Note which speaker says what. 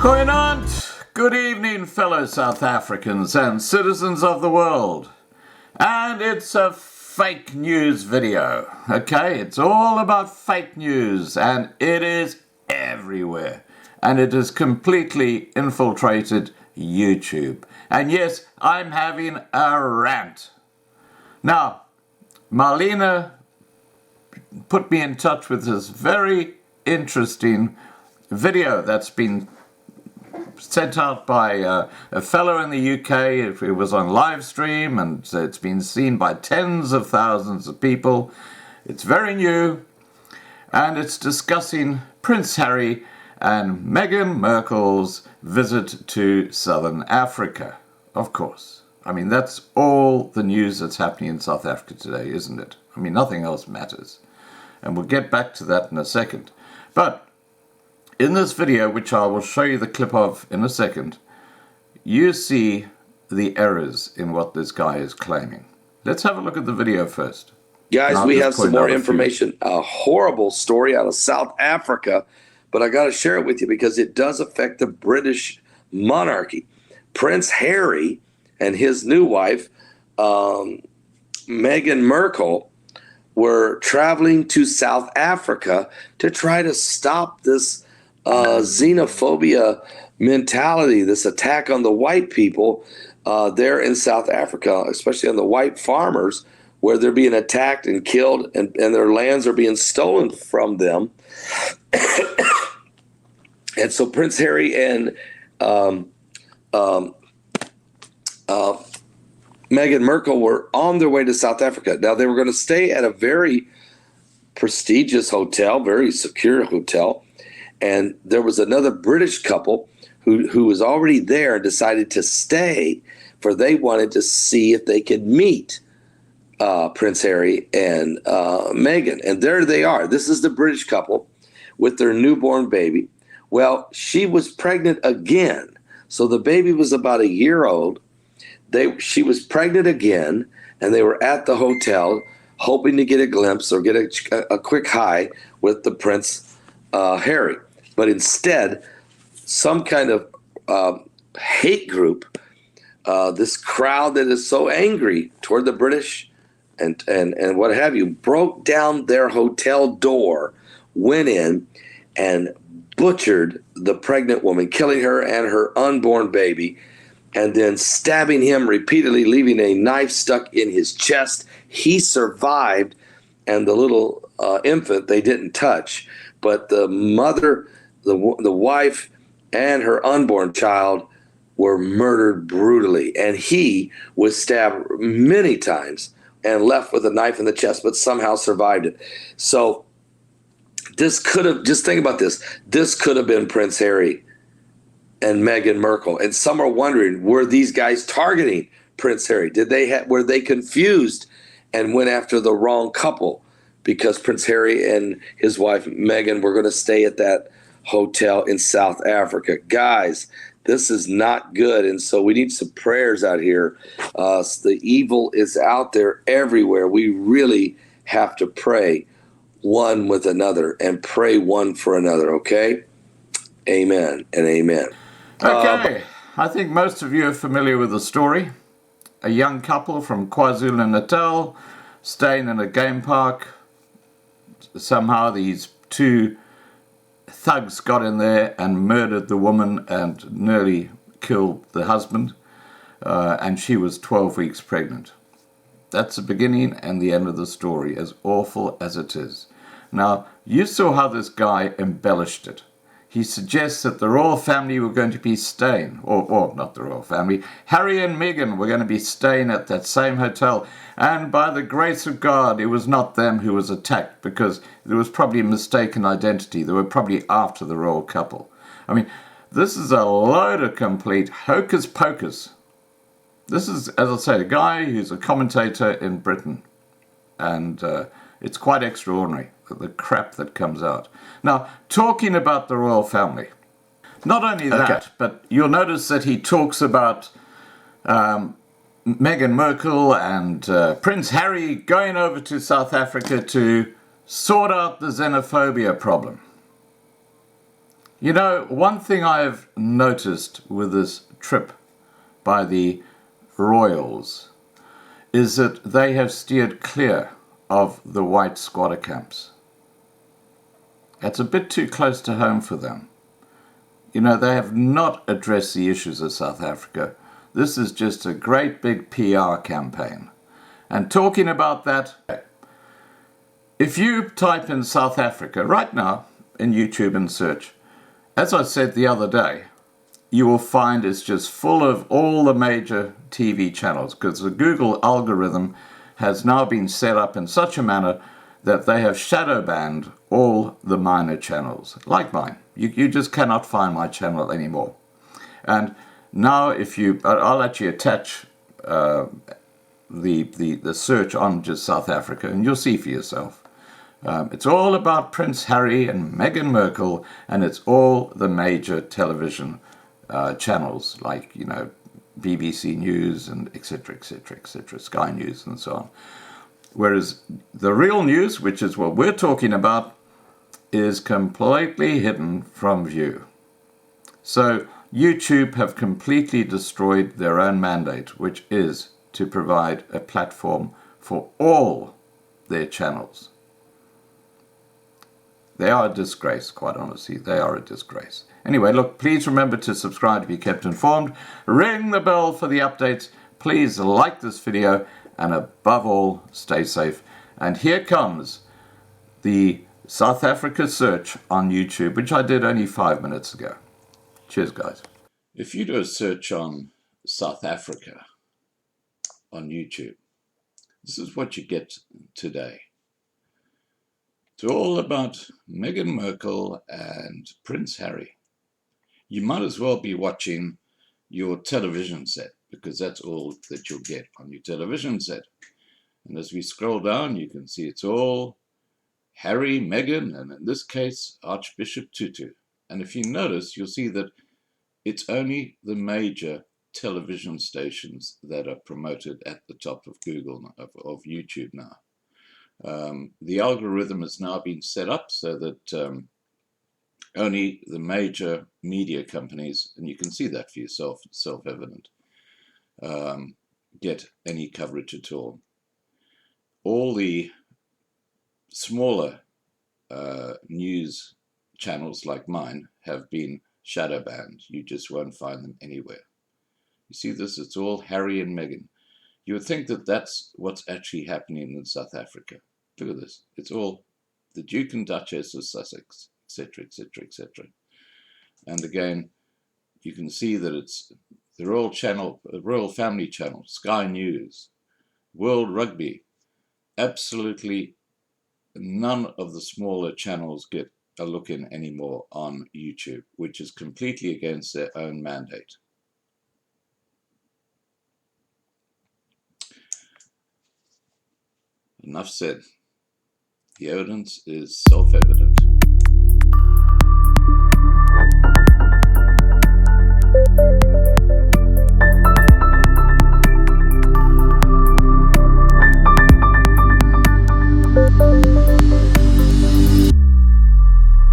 Speaker 1: Goeienaand. Good evening, fellow South Africans and citizens of the world. And it's a fake news video, okay? It's all about fake news, and it is everywhere. And it has completely infiltrated YouTube. And yes, I'm having a rant. Now, Marlena put me in touch with this very interesting video that's been sent out by a fellow in the UK. It was on live stream, and it's been seen by tens of thousands of people. It's very new, and it's discussing Prince Harry and Meghan Markle's visit to Southern Africa. Of course. I mean, that's all the news that's happening in South Africa today, isn't it? I mean, nothing else matters. And we'll get back to that in a second. But in this video, which I will show you the clip of in a second, you see the errors in what this guy is claiming. Let's have a look at the video first.
Speaker 2: Guys, we have some more information. A horrible story out of South Africa, but I got to share it with you because it does affect the British monarchy. Prince Harry and his new wife, Meghan Markle, were traveling to South Africa to try to stop this xenophobia mentality, this attack on the white people there in South Africa, especially on the white farmers, where they're being attacked and killed, and their lands are being stolen from them. And so Prince Harry and Meghan Markle were on their way to South Africa. Now, they were going to stay at a very prestigious hotel, very secure hotel. And there was another British couple who was already there and decided to stay, for they wanted to see if they could meet Prince Harry and Meghan. And there they are. This is the British couple with their newborn baby. Well, she was pregnant again. So the baby was about a year old. She was pregnant again, and they were at the hotel hoping to get a glimpse or get a quick hi with the Prince Harry. But instead, some kind of hate group, this crowd that is so angry toward the British and what have you, broke down their hotel door, went in, and butchered the pregnant woman, killing her and her unborn baby, and then stabbing him repeatedly, leaving a knife stuck in his chest. He survived, and the little infant they didn't touch, but the mother, the wife, and her unborn child were murdered brutally. And he was stabbed many times and left with a knife in the chest, but somehow survived it. So this could have, just think about this, this could have been Prince Harry and Meghan Markle. And some are wondering, were these guys targeting Prince Harry? Were they confused and went after the wrong couple because Prince Harry and his wife Meghan were going to stay at that hotel in South Africa? Guys, this is not good, and so we need some prayers out here. The evil is out there everywhere. We really have to pray one with another and pray one for another, okay? Amen and amen.
Speaker 1: Okay, I think most of you are familiar with the story. A young couple from KwaZulu-Natal staying in a game park. Somehow these two thugs got in there and murdered the woman and nearly killed the husband, and she was 12 weeks pregnant. That's the beginning and the end of the story, as awful as it is. Now, you saw how this guy embellished it. He suggests that the royal family were going to be staying, or not the royal family, Harry and Meghan were going to be staying at that same hotel. And by the grace of God, it was not them who was attacked, because there was probably a mistaken identity. They were probably after the royal couple. I mean, this is a load of complete hocus pocus. This is, as I say, a guy who's a commentator in Britain. And it's quite extraordinary, the crap that comes out. Now, talking about the royal family, not only that, but you'll notice that he talks about Meghan Markle and Prince Harry going over to South Africa to sort out the xenophobia problem. You know, one thing I've noticed with this trip by the royals is that they have steered clear of the white squatter camps. It's a bit too close to home for them. You know, they have not addressed the issues of South Africa. This is just a great big PR campaign. And talking about that, if you type in South Africa right now in YouTube and search, as I said the other day, you will find it's just full of all the major TV channels, because the Google algorithm has now been set up in such a manner that they have shadow banned all the minor channels, like mine. You just cannot find my channel anymore. And now if you, I'll actually attach the search on just South Africa, and you'll see for yourself. It's all about Prince Harry and Meghan Markle, and it's all the major television channels, like, you know, BBC News and etc., etc., etc., Sky News and so on. Whereas the real news, which is what we're talking about, is completely hidden from view. So YouTube have completely destroyed their own mandate, which is to provide a platform for all their channels. They are a disgrace, quite honestly. They are a disgrace. Anyway, look, please remember to subscribe to be kept informed. Ring the bell for the updates. Please like this video, and above all, stay safe. And here comes the South Africa search on YouTube, which I did only 5 minutes ago. Cheers, guys. If you do a search on South Africa on YouTube, this is what you get today. It's all about Meghan Markle and Prince Harry. You might as well be watching your television set, because that's all that you'll get on your television set. And as we scroll down, you can see it's all Harry, Meghan, and in this case, Archbishop Tutu. And if you notice, you'll see that it's only the major television stations that are promoted at the top of Google, of YouTube now. The algorithm has now been set up so that only the major media companies, and you can see that for yourself, it's self-evident, get any coverage at all. All the smaller news channels like mine have been shadow banned. You just won't find them anywhere. You see this? It's all Harry and Meghan. You would think that that's what's actually happening in South Africa. Look at this. It's all the Duke and Duchess of Sussex, etc., etc., etc. And again, you can see that it's the Royal Channel, Royal Family Channel, Sky News, World Rugby. Absolutely none of the smaller channels get a look in anymore on YouTube, which is completely against their own mandate. Enough said. The evidence is self-evident.